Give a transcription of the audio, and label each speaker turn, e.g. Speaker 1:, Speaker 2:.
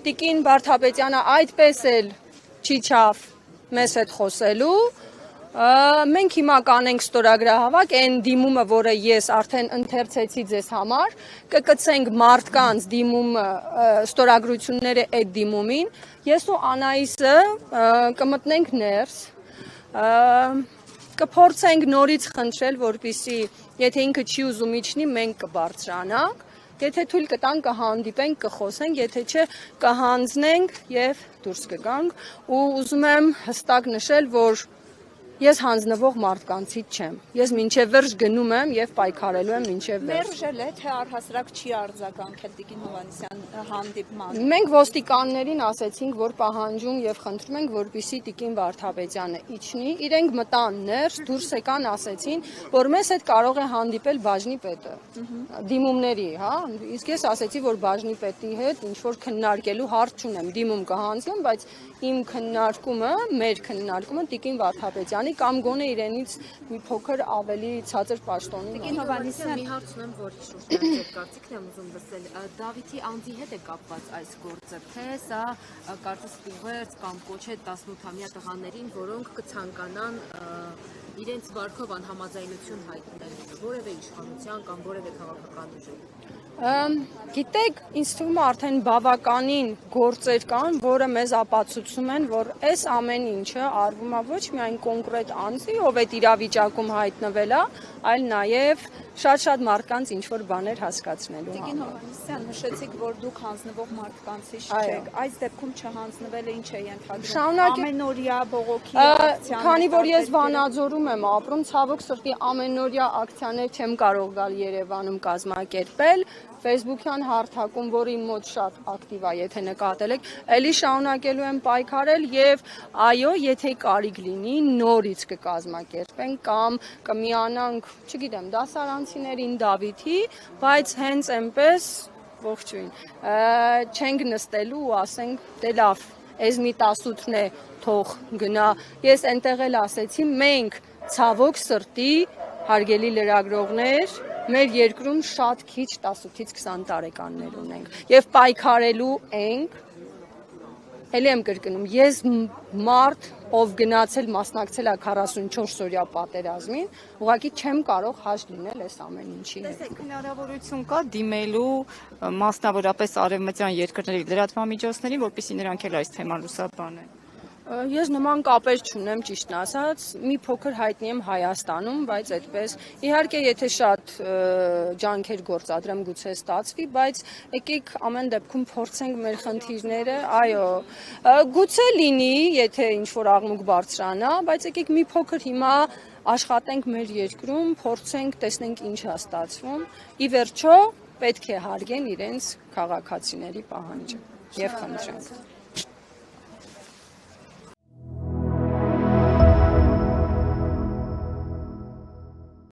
Speaker 1: Տիկին Վարդապետյանը այդպես էլ չի չավ մեզ հետ խոսելու, մենք հիմա կանենք ստորագրահավաք, այն դիմումը, որը ես արդեն ընթերցեցի ձեզ համար, կկցենք մարդկանց դիմումը, ստորագրությունները այդ դիմումին, ես ու Անահիսը կմտնենք ներս, կփորձենք նորից խնդրել, որպեսզի եթե ինքը չի ուզում իջնի, մենք կբարձրանանք, եթե թույլ կտանք կհանդիպենք, կխոսենք, եթե չէ կհանձնենք եւ դուրս կգանք ու ուզում եմ հստակ նշել, որ ես հանձնվող մարդկանցից չեմ։ Ես մինչև վերջ գնում եմ եւ պայքարելու եմ մինչև վերջ։
Speaker 2: Մերժել է, թե առհասարակ չի արձագանքել Տիկին Հովհաննիսյան հանդիպմանը։
Speaker 1: Մենք ոստիկաններին ասեցինք, որ պահանջում եւ խնդրում ենք, որպեսզի Տիկին Վարդապետյանը իջնի, իրենք մտան ներս, դուրս եկան, ասեցին, որ մեզ հետ կարող է հանդիպել բաժնի պետը։ Դիմումների, հա, իսկ ես ասեցի, որ բաժնի պետի հետ ինչ որ քննարկելու հարց չունեմ, դիմում կհանձնեմ, բայց իմ քննարկումը, մեր քննարկումը Տիկին Վարդապետյանի կամ գոնե իրենից մի փոքր ավելի ցածր պաշտոնի։
Speaker 2: Տիկին Հովհաննիսյան,
Speaker 3: մի հարց ունեմ, որի շուրջ ձեր կարծիքն եմ ուզում լսել։ Դավիթի անձի հետ է կապված այս գործը, թե սա կարծես ուղերձ կամ կոչ է 18-ամյա տղաներին, որոնք կցանկանան իրենց վարքով անհամաձայնություն հայտնել որևէ իշխանության կամ որևէ քաղաքական ուժի։
Speaker 1: Գիտեք, ինձ թվում է արդեն բավականին գործեր կան, որը մեզ ապացուցում են, որ այս ամեն ինչը արվում է ոչ միայն կոնկրետ անձի, ով այդ իրավիճակում հայտնվել է, այլ նաև շատ մարդկանց ինչ-որ բաներ հասկացնելու համար։
Speaker 2: Տիկին Հովհաննիսյան, նշեցիք, որ դուք հանձնվող մարդկանցից չեք, այս դեպքում չհանձնվելը ինչ է ենթադրում։ Ամենօրյա բողոքի ակցիաներ։
Speaker 1: Քանի որ ես Վանաձորում եմ ապրում, ցավոք սրտի ամենօրյա ակցիաներ չեմ կարող գալ Երևանում կազմակերպել, Facebook-յան հարթակում, որը իմ մոտ շատ ակտիվ է, եթե նկատել եք, էլի շարունակելու եմ պայքարել եւ այո, եթե կարիք լինի, նորից կկազմակերպենք կամ կմիանանք, չգիտեմ, դասարանցիներին Դավիթի, բայց հենց այնպես ողջույն, չենք նստելու ու ասենք, դե լավ, այս մի 18-ն է, թող գնա, ես այնտեղ էլ ասեցի, մենք ցավոք սրտի հարգելի լրագրողներ, մեր երկրում շատ քիչ 18-ից 20 տարեկաններ ունենք եւ պայքարելու ենք, ելի եմ կրկնում, ես մարդ, ով գնացել մասնակցել է 44 օրյա պատերազմին, ուղղակի չեմ կարող հաշտ լինել այս ամեն ինչի հետ։
Speaker 4: Տեսեք, հնարավորություն կա դիմելու մասնավորապես արևմտյան երկրների լրատվամիջոցներին, որպեսզի նրանք էլ այս թեման լուսաբանեն։
Speaker 1: Ես նման կապեր չունեմ, ճիշտն ասած, մի փոքր հայտնի եմ Հայաստանում, բայց այդպես, իհարկե, եթե շատ ջանքեր գործադրեմ, գուցե ստացվի, բայց եկեք ամեն դեպքում փորձենք մեր խնդիրները, այո, գուցե լինի, եթե ինչ-որ աղմուկ բարձրանա, բայց եկեք մի փոքր հիմա աշխատենք մեր երկրում, փորձենք, տեսնենք ինչ է ստացվում, ի վերջո պետք է հարգեն իրենց քաղաքացիների պահանջը եւ խնդրանք։